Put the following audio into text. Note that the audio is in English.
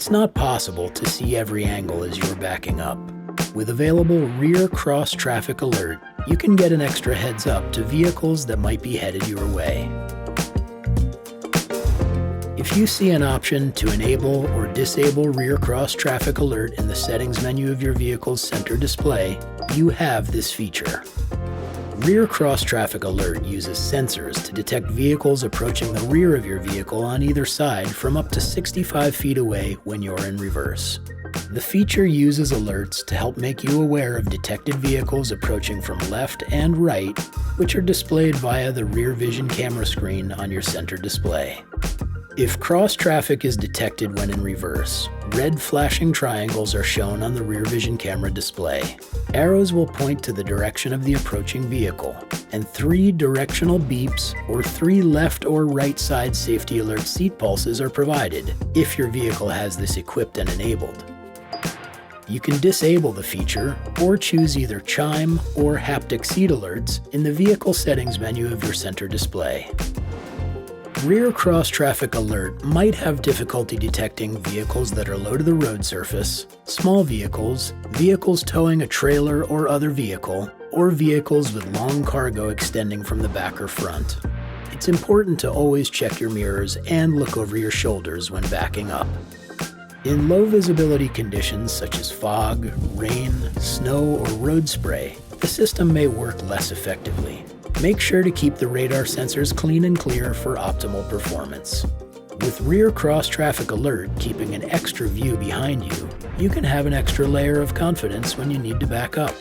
It's not possible to see every angle as you're backing up. With available Rear Cross Traffic Alert, you can get an extra heads up to vehicles that might be headed your way. If you see an option to enable or disable Rear Cross Traffic Alert in the settings menu of your vehicle's center display, you have this feature. Rear Cross Traffic Alert uses sensors to detect vehicles approaching the rear of your vehicle on either side from up to 65 feet away when you're in reverse. The feature uses alerts to help make you aware of detected vehicles approaching from left and right, which are displayed via the rear vision camera screen on your center display. If cross traffic is detected when in reverse, red flashing triangles are shown on the rear vision camera display. Arrows will point to the direction of the approaching vehicle, and 3 directional beeps or 3 left or right side safety alert seat pulses are provided if your vehicle has this equipped and enabled. You can disable the feature or choose either chime or haptic seat alerts in the vehicle settings menu of your center display. Rear Cross Traffic Alert might have difficulty detecting vehicles that are low to the road surface, small vehicles, vehicles towing a trailer or other vehicle, or vehicles with long cargo extending from the back or front. It's important to always check your mirrors and look over your shoulders when backing up. In low visibility conditions such as fog, rain, snow, or road spray, the system may work less effectively. Make sure to keep the radar sensors clean and clear for optimal performance. With Rear Cross Traffic Alert keeping an extra view behind you, you can have an extra layer of confidence when you need to back up.